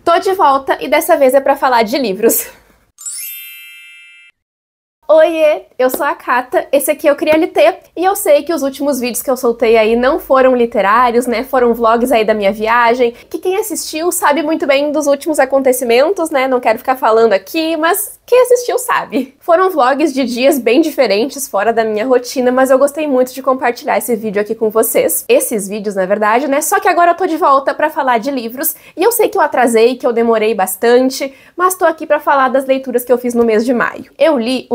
Tô de volta e dessa vez é pra falar de livros. Oiê, eu sou a Cata, esse aqui é o CriaLT, e eu sei que os últimos vídeos que eu soltei aí não foram literários, né, foram vlogs aí da minha viagem, que quem assistiu sabe muito bem dos últimos acontecimentos, né, não quero ficar falando aqui, mas quem assistiu sabe. Foram vlogs de dias bem diferentes, fora da minha rotina, mas eu gostei muito de compartilhar esse vídeo aqui com vocês. Esses vídeos, na verdade, né, só que agora eu tô de volta pra falar de livros, e eu sei que eu atrasei, que eu demorei bastante, mas tô aqui pra falar das leituras que eu fiz no mês de maio. Eu li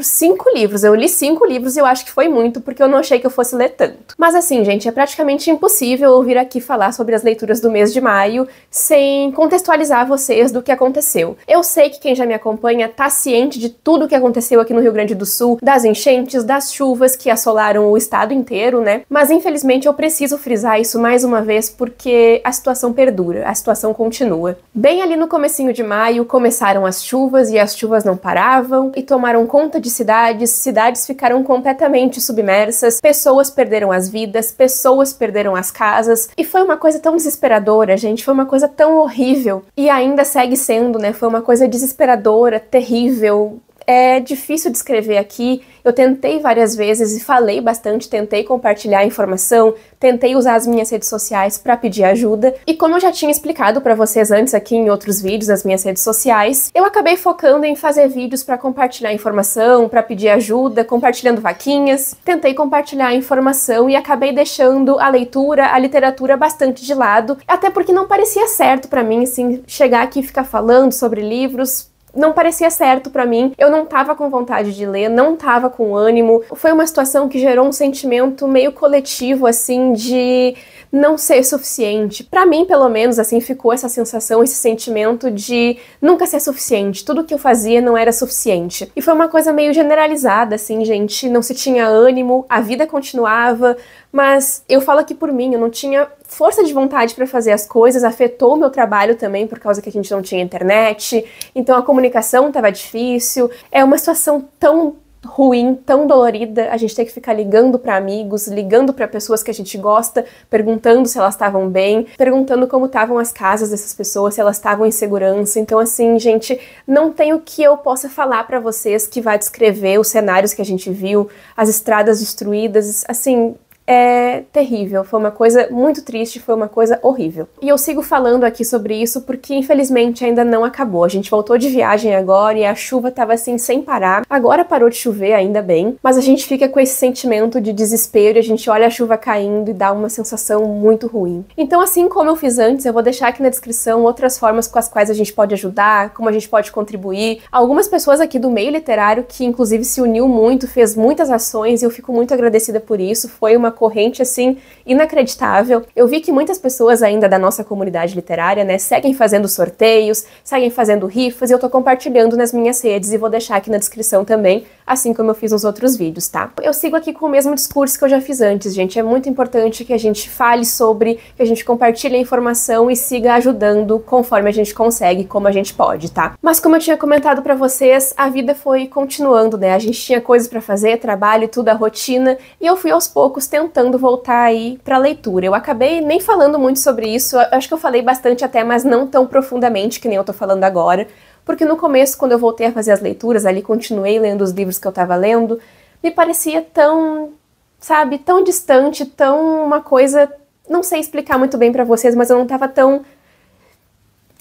5 livros. Eu li 5 livros e eu acho que foi muito, porque eu não achei que eu fosse ler tanto. Mas assim, gente, é praticamente impossível eu vir aqui falar sobre as leituras do mês de maio sem contextualizar vocês do que aconteceu. Eu sei que quem já me acompanha tá ciente de tudo o que aconteceu aqui no Rio Grande do Sul, das enchentes, das chuvas que assolaram o estado inteiro, né? Mas infelizmente eu preciso frisar isso mais uma vez porque a situação perdura, a situação continua. Bem ali no comecinho de maio começaram as chuvas e as chuvas não paravam, e tomaram conta de cidades ficaram completamente submersas, pessoas perderam as vidas, pessoas perderam as casas, e foi uma coisa tão desesperadora, gente, foi uma coisa tão horrível, e ainda segue sendo, né, foi uma coisa desesperadora, terrível. É difícil descrever aqui, eu tentei várias vezes e falei bastante, tentei compartilhar informação, tentei usar as minhas redes sociais para pedir ajuda, e como eu já tinha explicado para vocês antes aqui em outros vídeos das minhas redes sociais, eu acabei focando em fazer vídeos para compartilhar informação, para pedir ajuda, compartilhando vaquinhas, tentei compartilhar a informação e acabei deixando a leitura, a literatura bastante de lado, até porque não parecia certo para mim, assim, chegar aqui e ficar falando sobre livros. Não parecia certo pra mim, eu não tava com vontade de ler, não tava com ânimo. Foi uma situação que gerou um sentimento meio coletivo, assim, de não ser suficiente. Pra mim, pelo menos, assim, ficou essa sensação, esse sentimento de nunca ser suficiente. Tudo que eu fazia não era suficiente. E foi uma coisa meio generalizada, assim, gente, não se tinha ânimo, a vida continuava, mas eu falo aqui por mim, eu não tinha força de vontade para fazer as coisas, afetou o meu trabalho também por causa que a gente não tinha internet, então a comunicação estava difícil, é uma situação tão ruim, tão dolorida, a gente tem que ficar ligando para amigos, ligando para pessoas que a gente gosta, perguntando se elas estavam bem, perguntando como estavam as casas dessas pessoas, se elas estavam em segurança. Então assim, gente, não tem o que eu possa falar para vocês que vai descrever os cenários que a gente viu, as estradas destruídas, assim, é terrível, foi uma coisa muito triste, foi uma coisa horrível. E eu sigo falando aqui sobre isso porque infelizmente ainda não acabou. A gente voltou de viagem agora e a chuva tava assim sem parar. Agora parou de chover, ainda bem, mas a gente fica com esse sentimento de desespero, a gente olha a chuva caindo e dá uma sensação muito ruim. Então assim como eu fiz antes, eu vou deixar aqui na descrição outras formas com as quais a gente pode ajudar, como a gente pode contribuir. Algumas pessoas aqui do meio literário que inclusive se uniu muito, fez muitas ações e eu fico muito agradecida por isso, foi uma corrente, assim, inacreditável. Eu vi que muitas pessoas ainda da nossa comunidade literária, né, seguem fazendo sorteios, seguem fazendo rifas, e eu tô compartilhando nas minhas redes e vou deixar aqui na descrição também, assim como eu fiz nos outros vídeos, tá? Eu sigo aqui com o mesmo discurso que eu já fiz antes, gente. É muito importante que a gente fale sobre, que a gente compartilhe a informação e siga ajudando conforme a gente consegue, como a gente pode, tá? Mas como eu tinha comentado pra vocês, a vida foi continuando, né? A gente tinha coisas pra fazer, trabalho e tudo, a rotina, e eu fui aos poucos tentando voltar aí pra leitura. Eu acabei nem falando muito sobre isso, eu acho que eu falei bastante até, mas não tão profundamente que nem eu tô falando agora, porque no começo, quando eu voltei a fazer as leituras, ali continuei lendo os livros que eu tava lendo, me parecia tão, sabe, tão distante, tão uma coisa, não sei explicar muito bem pra vocês, mas eu não tava tão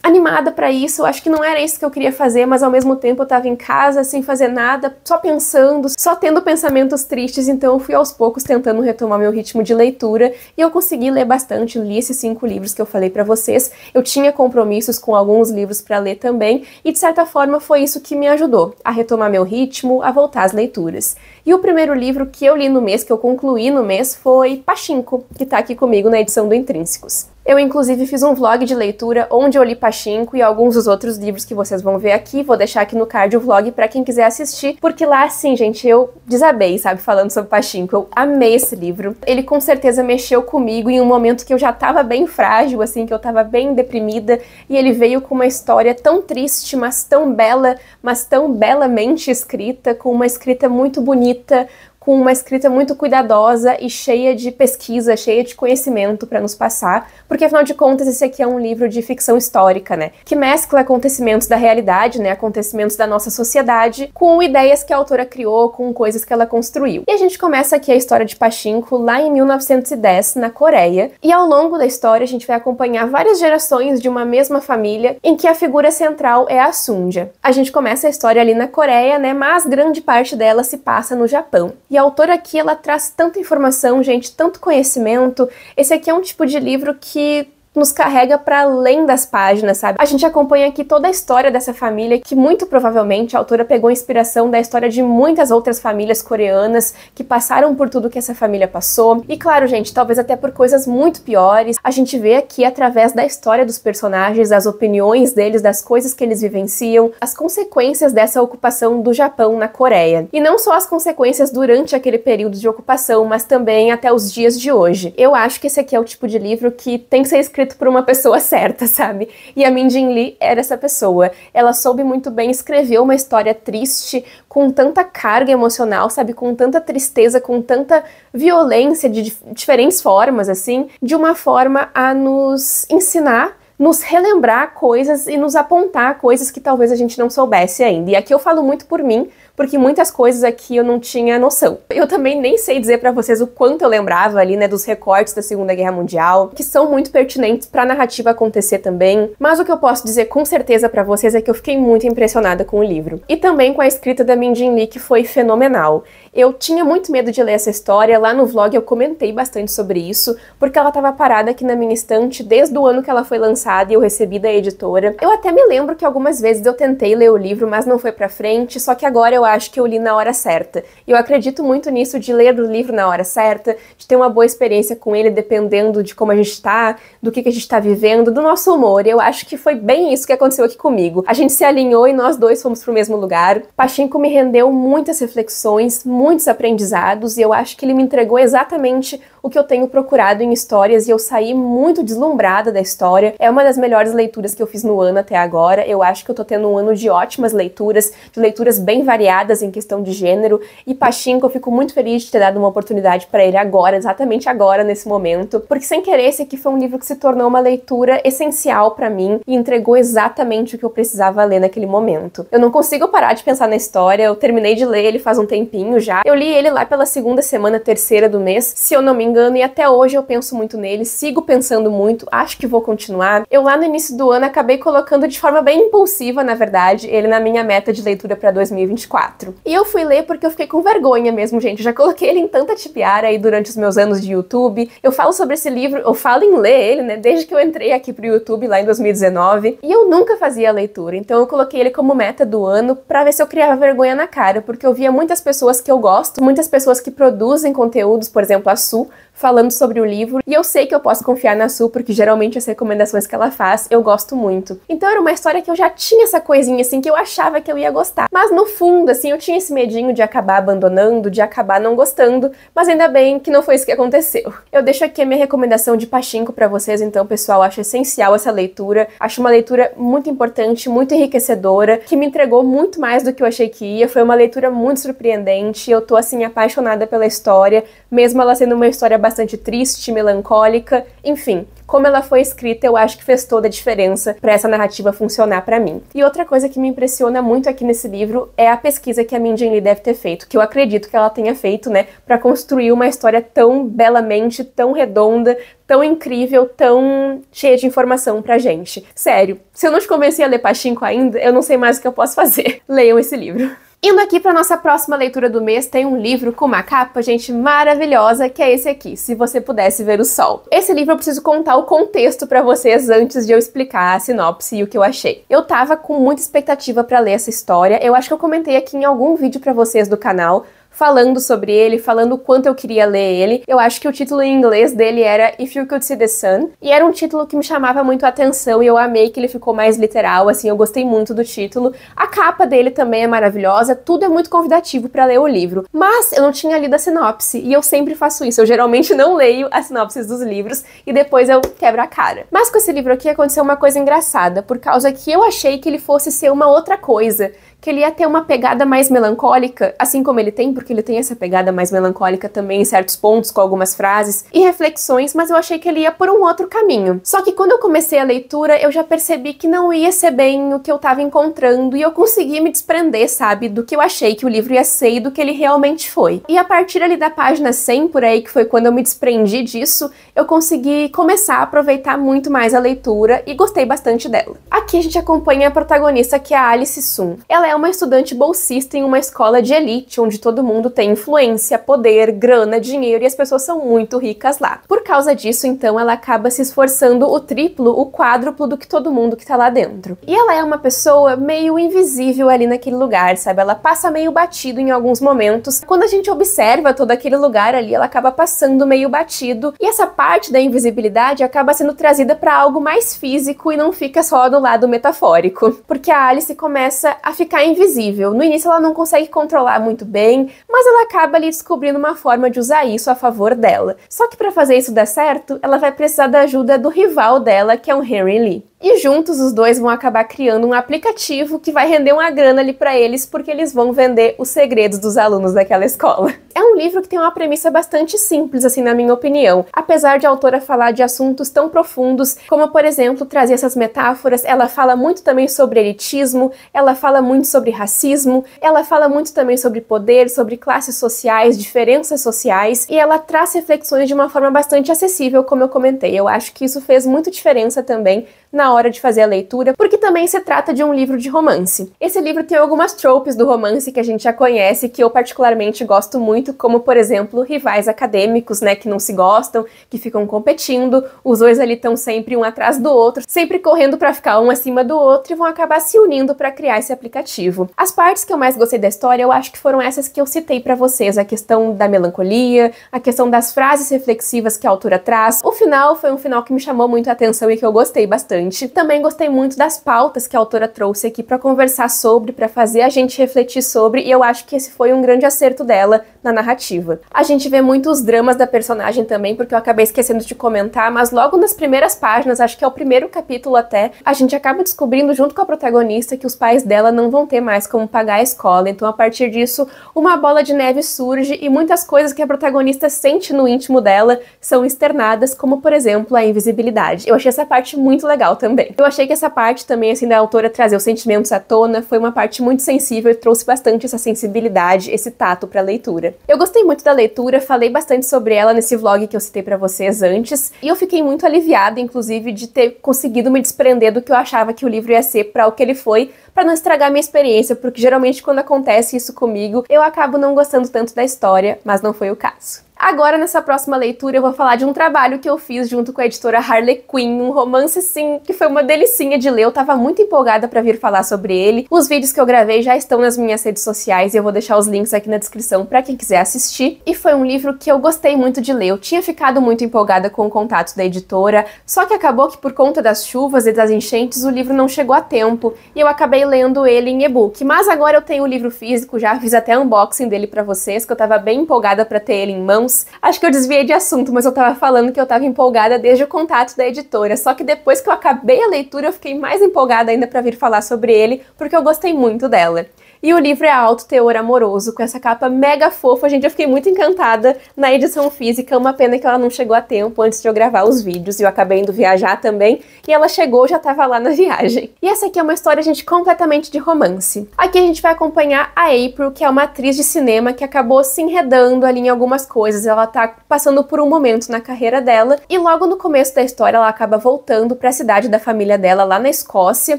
animada pra isso, acho que não era isso que eu queria fazer, mas ao mesmo tempo eu tava em casa sem fazer nada, só pensando, só tendo pensamentos tristes, então eu fui aos poucos tentando retomar meu ritmo de leitura e eu consegui ler bastante, li esses 5 livros que eu falei pra vocês, eu tinha compromissos com alguns livros pra ler também e de certa forma foi isso que me ajudou a retomar meu ritmo, a voltar às leituras. E o primeiro livro que eu li no mês, que eu concluí no mês, foi Pachinko, que tá aqui comigo na edição do Intrínsecos. Eu, inclusive, fiz um vlog de leitura onde eu li Pachinko e alguns dos outros livros que vocês vão ver aqui. Vou deixar aqui no card o vlog pra quem quiser assistir, porque lá, assim, gente, eu desabei, sabe, falando sobre Pachinko. Eu amei esse livro. Ele, com certeza, mexeu comigo em um momento que eu já tava bem frágil, assim, que eu tava bem deprimida, e ele veio com uma história tão triste, mas tão bela, mas tão belamente escrita, com uma escrita muito bonita, com uma escrita muito cuidadosa e cheia de pesquisa, cheia de conhecimento para nos passar, porque afinal de contas esse aqui é um livro de ficção histórica, né, que mescla acontecimentos da realidade, né, acontecimentos da nossa sociedade, com ideias que a autora criou, com coisas que ela construiu. E a gente começa aqui a história de Pachinko lá em 1910, na Coreia, e ao longo da história a gente vai acompanhar várias gerações de uma mesma família, em que a figura central é a Sunja. A gente começa a história ali na Coreia, né, mas grande parte dela se passa no Japão. E a autora aqui, ela traz tanta informação, gente, tanto conhecimento. Esse aqui é um tipo de livro que nos carrega para além das páginas, sabe? A gente acompanha aqui toda a história dessa família, que muito provavelmente a autora pegou inspiração da história de muitas outras famílias coreanas que passaram por tudo que essa família passou. E claro, gente, talvez até por coisas muito piores. A gente vê aqui através da história dos personagens, das opiniões deles, das coisas que eles vivenciam, as consequências dessa ocupação do Japão na Coreia. E não só as consequências durante aquele período de ocupação, mas também até os dias de hoje. Eu acho que esse aqui é o tipo de livro que tem que ser escrito por uma pessoa certa, sabe? E a Min Jin Lee era essa pessoa. Ela soube muito bem escrever uma história triste, com tanta carga emocional, sabe? Com tanta tristeza, com tanta violência de diferentes formas, assim, de uma forma a nos ensinar, nos relembrar coisas e nos apontar coisas que talvez a gente não soubesse ainda. E aqui eu falo muito por mim, porque muitas coisas aqui eu não tinha noção. Eu também nem sei dizer pra vocês o quanto eu lembrava ali, né, dos recortes da Segunda Guerra Mundial, que são muito pertinentes pra narrativa acontecer também, mas o que eu posso dizer com certeza pra vocês é que eu fiquei muito impressionada com o livro. E também com a escrita da Min Jin Lee, que foi fenomenal. Eu tinha muito medo de ler essa história, lá no vlog eu comentei bastante sobre isso, porque ela tava parada aqui na minha estante desde o ano que ela foi lançada e eu recebi da editora. Eu até me lembro que algumas vezes eu tentei ler o livro, mas não foi pra frente, só que agora eu acho que eu li na hora certa. E eu acredito muito nisso, de ler o livro na hora certa, de ter uma boa experiência com ele, dependendo de como a gente tá, do que a gente tá vivendo, do nosso humor. E eu acho que foi bem isso que aconteceu aqui comigo. A gente se alinhou e nós dois fomos pro mesmo lugar. Pachinko me rendeu muitas reflexões, muitos aprendizados, e eu acho que ele me entregou exatamente o que eu tenho procurado em histórias, e eu saí muito deslumbrada da história. É uma das melhores leituras que eu fiz no ano até agora. Eu acho que eu tô tendo um ano de ótimas leituras, de leituras bem variadas em questão de gênero, e Pachinko eu fico muito feliz de ter dado uma oportunidade pra ele agora, exatamente agora, nesse momento, porque sem querer esse aqui foi um livro que se tornou uma leitura essencial pra mim e entregou exatamente o que eu precisava ler naquele momento. Eu não consigo parar de pensar na história, eu terminei de ler ele faz um tempinho já. Eu li ele lá pela segunda semana, terceira do mês, se eu não me engano, e até hoje eu penso muito nele, sigo pensando muito, acho que vou continuar. Eu lá no início do ano acabei colocando de forma bem impulsiva, na verdade, ele na minha meta de leitura pra 2024. E eu fui ler porque eu fiquei com vergonha mesmo, gente. Eu já coloquei ele em tanta tipiara aí durante os meus anos de YouTube. Eu falo sobre esse livro, eu falo em ler ele, né, desde que eu entrei aqui pro YouTube lá em 2019. E eu nunca fazia a leitura, então eu coloquei ele como meta do ano pra ver se eu criava vergonha na cara, porque eu via muitas pessoas que eu gosto, muitas pessoas que produzem conteúdos, por exemplo, a Su, falando sobre o livro, e eu sei que eu posso confiar na Su, porque geralmente as recomendações que ela faz, eu gosto muito. Então era uma história que eu já tinha essa coisinha, assim, que eu achava que eu ia gostar. Mas no fundo, assim, eu tinha esse medinho de acabar abandonando, de acabar não gostando, mas ainda bem que não foi isso que aconteceu. Eu deixo aqui a minha recomendação de Pachinko pra vocês, então, pessoal, acho essencial essa leitura. Acho uma leitura muito importante, muito enriquecedora, que me entregou muito mais do que eu achei que ia. Foi uma leitura muito surpreendente, eu tô, assim, apaixonada pela história, mesmo ela sendo uma história bastante triste, melancólica, enfim. Como ela foi escrita, eu acho que fez toda a diferença para essa narrativa funcionar para mim. E outra coisa que me impressiona muito aqui nesse livro é a pesquisa que a Min Jin Lee deve ter feito, que eu acredito que ela tenha feito, né, para construir uma história tão belamente, tão redonda, tão incrível, tão cheia de informação pra gente. Sério, se eu não te convenci a ler Pachinko ainda, eu não sei mais o que eu posso fazer. Leiam esse livro. Indo aqui para nossa próxima leitura do mês, tem um livro com uma capa, gente, maravilhosa, que é esse aqui, Se Você Pudesse Ver o Sol. Esse livro eu preciso contar o contexto para vocês antes de eu explicar a sinopse e o que eu achei. Eu tava com muita expectativa para ler essa história, eu acho que eu comentei aqui em algum vídeo para vocês do canal, falando sobre ele, falando o quanto eu queria ler ele. Eu acho que o título em inglês dele era If You Could See the Sun, e era um título que me chamava muito a atenção e eu amei que ele ficou mais literal, assim, eu gostei muito do título. A capa dele também é maravilhosa, tudo é muito convidativo pra ler o livro, mas eu não tinha lido a sinopse, e eu sempre faço isso, eu geralmente não leio as sinopses dos livros e depois eu quebro a cara. Mas com esse livro aqui aconteceu uma coisa engraçada, por causa que eu achei que ele fosse ser uma outra coisa, que ele ia ter uma pegada mais melancólica, assim como ele tem, porque ele tem essa pegada mais melancólica também em certos pontos, com algumas frases e reflexões, mas eu achei que ele ia por um outro caminho. Só que quando eu comecei a leitura, eu já percebi que não ia ser bem o que eu tava encontrando e eu consegui me desprender, sabe, do que eu achei que o livro ia ser e do que ele realmente foi. E a partir ali da página 100, por aí, que foi quando eu me desprendi disso, eu consegui começar a aproveitar muito mais a leitura e gostei bastante dela. Aqui a gente acompanha a protagonista, que é a Alice Sun. Ela é uma estudante bolsista em uma escola de elite, onde todo mundo tem influência, poder, grana, dinheiro e as pessoas são muito ricas lá. Por causa disso, então, ela acaba se esforçando o triplo, o quádruplo do que todo mundo que tá lá dentro. E ela é uma pessoa meio invisível ali naquele lugar, sabe? Ela passa meio batido em alguns momentos. Quando a gente observa todo aquele lugar ali, ela acaba passando meio batido. E essa parte da invisibilidade acaba sendo trazida para algo mais físico e não fica só do lado metafórico. Porque a Alice começa a ficar invisível. No início ela não consegue controlar muito bem, mas ela acaba ali descobrindo uma forma de usar isso a favor dela. Só que para fazer isso dar certo, ela vai precisar da ajuda do rival dela, que é o Henry Lee. E juntos os dois vão acabar criando um aplicativo que vai render uma grana ali pra eles, porque eles vão vender os segredos dos alunos daquela escola. É um livro que tem uma premissa bastante simples, assim, na minha opinião. Apesar de a autora falar de assuntos tão profundos, como, por exemplo, trazer essas metáforas, ela fala muito também sobre elitismo, ela fala muito sobre racismo, ela fala muito também sobre poder, sobre classes sociais, diferenças sociais, e ela traz reflexões de uma forma bastante acessível, como eu comentei. Eu acho que isso fez muita diferença também na hora de fazer a leitura, porque também se trata de um livro de romance. Esse livro tem algumas tropes do romance que a gente já conhece, que eu particularmente gosto muito, como, por exemplo, rivais acadêmicos, né, que não se gostam, que ficam competindo, os dois ali estão sempre um atrás do outro, sempre correndo pra ficar um acima do outro e vão acabar se unindo pra criar esse aplicativo. As partes que eu mais gostei da história, eu acho que foram essas que eu citei pra vocês, a questão da melancolia, a questão das frases reflexivas que a autora traz. O final foi um final que me chamou muito a atenção e que eu gostei bastante. Também gostei muito das pautas que a autora trouxe aqui para conversar sobre, para fazer a gente refletir sobre, e eu acho que esse foi um grande acerto dela na narrativa. A gente vê muito os dramas da personagem também, porque eu acabei esquecendo de comentar, mas logo nas primeiras páginas, acho que é o primeiro capítulo até, a gente acaba descobrindo junto com a protagonista que os pais dela não vão ter mais como pagar a escola, então a partir disso uma bola de neve surge e muitas coisas que a protagonista sente no íntimo dela são externadas, como por exemplo a invisibilidade. Eu achei essa parte muito legal também. Eu achei que essa parte também, assim, da autora trazer os sentimentos à tona foi uma parte muito sensível e trouxe bastante essa sensibilidade, esse tato pra leitura. Eu gostei muito da leitura, falei bastante sobre ela nesse vlog que eu citei pra vocês antes, e eu fiquei muito aliviada, inclusive, de ter conseguido me desprender do que eu achava que o livro ia ser pra o que ele foi, pra não estragar minha experiência, porque geralmente quando acontece isso comigo, eu acabo não gostando tanto da história, mas não foi o caso. Agora, nessa próxima leitura, eu vou falar de um trabalho que eu fiz junto com a editora Harlequin, um romance, sim, que foi uma delicinha de ler. Eu tava muito empolgada pra vir falar sobre ele. Os vídeos que eu gravei já estão nas minhas redes sociais e eu vou deixar os links aqui na descrição pra quem quiser assistir. E foi um livro que eu gostei muito de ler. Eu tinha ficado muito empolgada com o contato da editora, só que acabou que por conta das chuvas e das enchentes, o livro não chegou a tempo e eu acabei lendo ele em e-book. Mas agora eu tenho o livro físico, já fiz até unboxing dele pra vocês, que eu tava bem empolgada pra ter ele em mãos. Acho que eu desviei de assunto, mas eu tava falando que eu tava empolgada desde o contato da editora, só que depois que eu acabei a leitura eu fiquei mais empolgada ainda pra vir falar sobre ele, porque eu gostei muito dela. E o livro é alto teor amoroso, com essa capa mega fofa. Gente, eu fiquei muito encantada na edição física. Uma pena que ela não chegou a tempo antes de eu gravar os vídeos. E eu acabei indo viajar também. E ela chegou, já tava lá na viagem. E essa aqui é uma história, gente, completamente de romance. Aqui a gente vai acompanhar a April, que é uma atriz de cinema que acabou se enredando ali em algumas coisas. Ela tá passando por um momento na carreira dela. E logo no começo da história, ela acaba voltando pra cidade da família dela, lá na Escócia.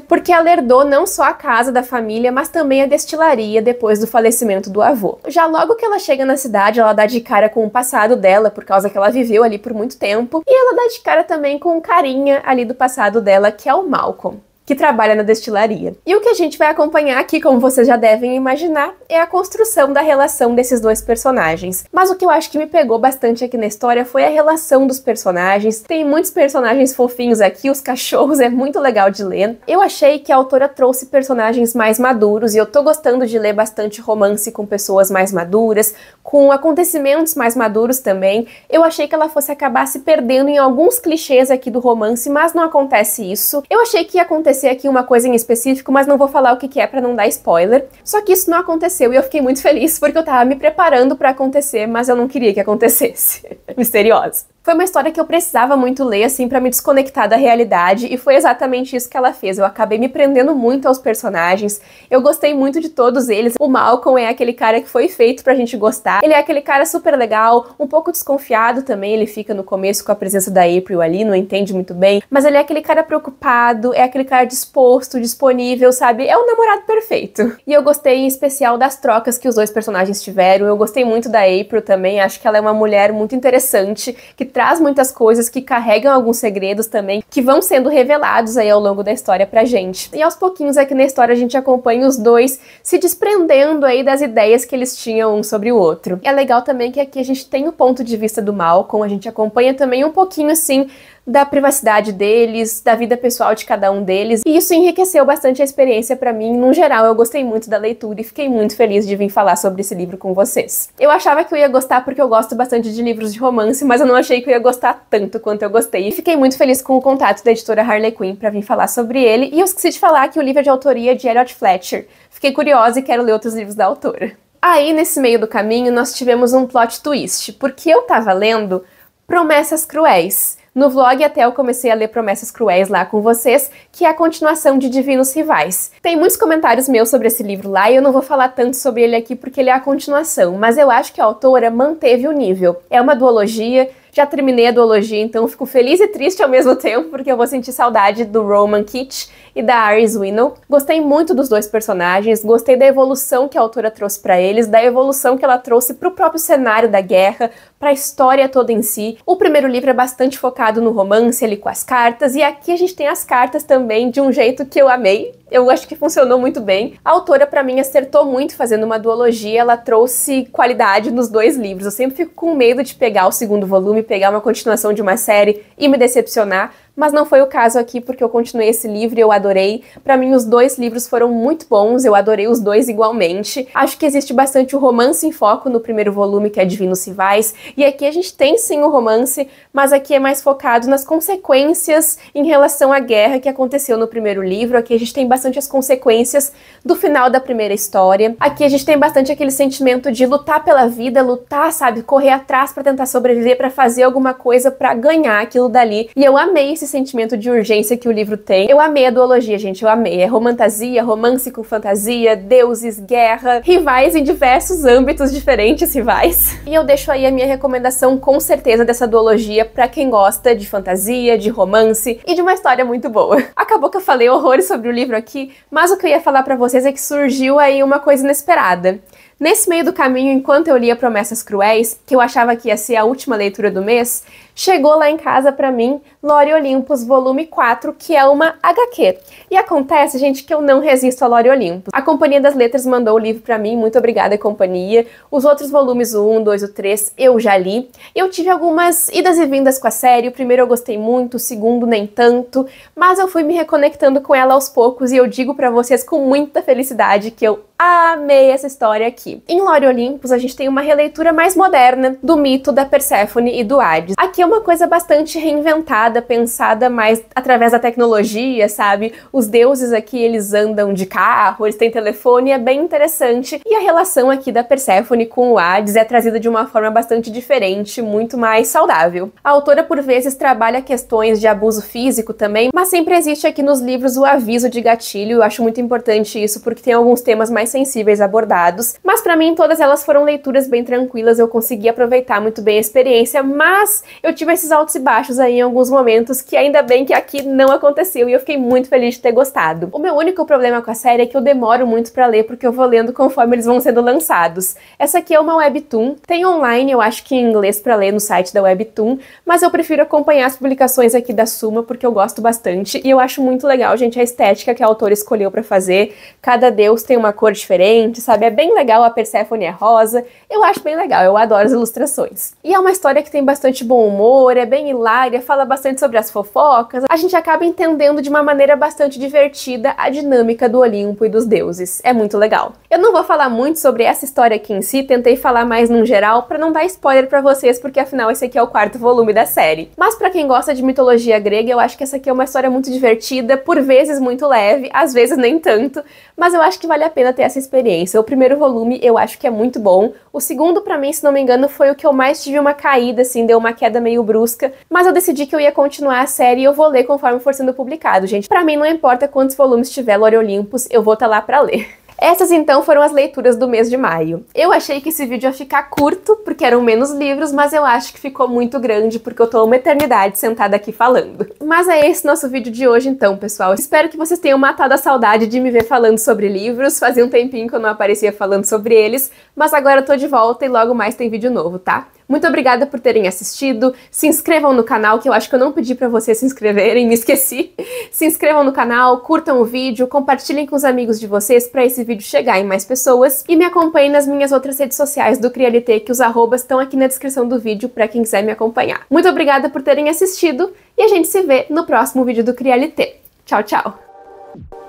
Porque ela herdou não só a casa da família, mas também a destilaria depois do falecimento do avô. Já logo que ela chega na cidade, ela dá de cara com o passado dela, por causa que ela viveu ali por muito tempo, e ela dá de cara também com o carinha ali do passado dela, que é o Malcolm, que trabalha na destilaria. E o que a gente vai acompanhar aqui, como vocês já devem imaginar, é a construção da relação desses dois personagens. Mas o que eu acho que me pegou bastante aqui na história foi a relação dos personagens. Tem muitos personagens fofinhos aqui, os cachorros, é muito legal de ler. Eu achei que a autora trouxe personagens mais maduros e eu tô gostando de ler bastante romance com pessoas mais maduras, com acontecimentos mais maduros também. Eu achei que ela fosse acabar se perdendo em alguns clichês aqui do romance, mas não acontece isso. Eu achei que ia acontecer acontecer aqui uma coisa em específico, mas não vou falar o que é pra não dar spoiler. Só que isso não aconteceu e eu fiquei muito feliz porque eu tava me preparando pra acontecer, mas eu não queria que acontecesse. Misteriosa. Foi uma história que eu precisava muito ler, assim, pra me desconectar da realidade, e foi exatamente isso que ela fez. Eu acabei me prendendo muito aos personagens, eu gostei muito de todos eles. O Malcolm é aquele cara que foi feito pra gente gostar. Ele é aquele cara super legal, um pouco desconfiado também, ele fica no começo com a presença da April ali, não entende muito bem, mas ele é aquele cara preocupado, é aquele cara disposto, disponível, sabe? É o namorado perfeito. E eu gostei em especial das trocas que os dois personagens tiveram, eu gostei muito da April também, acho que ela é uma mulher muito interessante, que traz muitas coisas, que carregam alguns segredos também, que vão sendo revelados aí ao longo da história pra gente. E aos pouquinhos aqui na história a gente acompanha os dois se desprendendo aí das ideias que eles tinham um sobre o outro. É legal também que aqui a gente tem o ponto de vista do Malcolm, a gente acompanha também um pouquinho assim da privacidade deles, da vida pessoal de cada um deles, e isso enriqueceu bastante a experiência pra mim. No geral, eu gostei muito da leitura e fiquei muito feliz de vir falar sobre esse livro com vocês. Eu achava que eu ia gostar porque eu gosto bastante de livros de romance, mas eu não achei que eu ia gostar tanto quanto eu gostei, e fiquei muito feliz com o contato da editora Harley Quinn pra vir falar sobre ele, e eu esqueci de falar que o livro é de autoria de Elliot Fletcher. Fiquei curiosa e quero ler outros livros da autora. Aí, nesse meio do caminho, nós tivemos um plot twist, porque eu tava lendo Promessas Cruéis. No vlog até eu comecei a ler Promessas Cruéis lá com vocês, que é a continuação de Divinos Rivais. Tem muitos comentários meus sobre esse livro lá e eu não vou falar tanto sobre ele aqui porque ele é a continuação, mas eu acho que a autora manteve o nível. É uma duologia, já terminei a duologia, então fico feliz e triste ao mesmo tempo, porque eu vou sentir saudade do Roman Keach e da Iris Winnell. Gostei muito dos dois personagens, gostei da evolução que a autora trouxe pra eles, da evolução que ela trouxe pro próprio cenário da guerra, pra história toda em si. O primeiro livro é bastante focado no romance ali com as cartas, e aqui a gente tem as cartas também de um jeito que eu amei. Eu acho que funcionou muito bem. A autora, pra mim, acertou muito fazendo uma duologia, ela trouxe qualidade nos dois livros. Eu sempre fico com medo de pegar o segundo volume, pegar uma continuação de uma série e me decepcionar, mas não foi o caso aqui porque eu continuei esse livro e eu adorei. Pra mim, os dois livros foram muito bons, eu adorei os dois igualmente. Acho que existe bastante o romance em foco no primeiro volume, que é Divinos Rivais, e aqui a gente tem sim o romance, mas aqui é mais focado nas consequências em relação à guerra que aconteceu no primeiro livro. Aqui a gente tem bastante as consequências do final da primeira história. Aqui a gente tem bastante aquele sentimento de lutar pela vida, lutar, sabe, correr atrás pra tentar sobreviver, pra fazer alguma coisa pra ganhar aquilo dali. E eu amei esse sentimento de urgência que o livro tem. Eu amei a duologia, gente, eu amei. É romantasia, romance com fantasia, deuses, guerra, rivais em diversos âmbitos diferentes, rivais. E eu deixo aí a minha recomendação com certeza dessa duologia pra quem gosta de fantasia, de romance e de uma história muito boa. Acabou que eu falei horrores sobre o livro aqui, mas o que eu ia falar pra vocês é que surgiu aí uma coisa inesperada. Nesse meio do caminho, enquanto eu lia Promessas Cruéis, que eu achava que ia ser a última leitura do mês, chegou lá em casa pra mim Lore Olympus volume 4, que é uma HQ. E acontece, gente, que eu não resisto a Lore Olympus. A Companhia das Letras mandou o livro pra mim, muito obrigada, companhia. Os outros volumes, o 1, 2 e o 3, eu já li. Eu tive algumas idas e vindas com a série. O primeiro eu gostei muito, o segundo nem tanto, mas eu fui me reconectando com ela aos poucos e eu digo pra vocês com muita felicidade que eu amei essa história aqui. Em Lore Olympus, a gente tem uma releitura mais moderna do mito da Perséfone e do Hades. Aqui é uma coisa bastante reinventada, pensada mais através da tecnologia, sabe? Os deuses aqui, eles andam de carro, eles têm telefone, é bem interessante. E a relação aqui da Perséfone com o Hades é trazida de uma forma bastante diferente, muito mais saudável. A autora, por vezes, trabalha questões de abuso físico também, mas sempre existe aqui nos livros o aviso de gatilho. Eu acho muito importante isso, porque tem alguns temas mais sensíveis abordados, mas pra mim todas elas foram leituras bem tranquilas, eu consegui aproveitar muito bem a experiência, mas eu tive esses altos e baixos aí em alguns momentos que ainda bem que aqui não aconteceu e eu fiquei muito feliz de ter gostado. O meu único problema com a série é que eu demoro muito pra ler porque eu vou lendo conforme eles vão sendo lançados. Essa aqui é uma webtoon, tem online, eu acho que em inglês pra ler no site da webtoon, mas eu prefiro acompanhar as publicações aqui da Suma porque eu gosto bastante e eu acho muito legal, gente, a estética que a autora escolheu pra fazer. Cada deus tem uma cor diferente, sabe? É bem legal, a Perséfone é rosa, eu acho bem legal, eu adoro as ilustrações. E é uma história que tem bastante bom humor, humor, é bem hilária, fala bastante sobre as fofocas. A gente acaba entendendo de uma maneira bastante divertida a dinâmica do Olimpo e dos deuses. É muito legal. Eu não vou falar muito sobre essa história aqui em si, tentei falar mais num geral pra não dar spoiler pra vocês, porque afinal esse aqui é o 4º volume da série. Mas pra quem gosta de mitologia grega, eu acho que essa aqui é uma história muito divertida, por vezes muito leve, às vezes nem tanto, mas eu acho que vale a pena ter essa experiência. O primeiro volume eu acho que é muito bom. O segundo, pra mim, se não me engano, foi o que eu mais tive uma caída, assim, deu uma queda meio brusca, mas eu decidi que eu ia continuar a série e eu vou ler conforme for sendo publicado, gente. Pra mim não importa quantos volumes tiver Lore Olympus, eu vou estar lá pra ler. Essas então foram as leituras do mês de maio. Eu achei que esse vídeo ia ficar curto, porque eram menos livros, mas eu acho que ficou muito grande, porque eu tô uma eternidade sentada aqui falando. Mas é esse nosso vídeo de hoje então, pessoal. Espero que vocês tenham matado a saudade de me ver falando sobre livros. Fazia um tempinho que eu não aparecia falando sobre eles, mas agora eu tô de volta e logo mais tem vídeo novo, tá? Muito obrigada por terem assistido, se inscrevam no canal, que eu acho que eu não pedi pra vocês se inscreverem, me esqueci. Se inscrevam no canal, curtam o vídeo, compartilhem com os amigos de vocês pra esse vídeo chegar em mais pessoas e me acompanhem nas minhas outras redes sociais do Crialité, que os arrobas estão aqui na descrição do vídeo pra quem quiser me acompanhar. Muito obrigada por terem assistido e a gente se vê no próximo vídeo do Crialité. Tchau, tchau!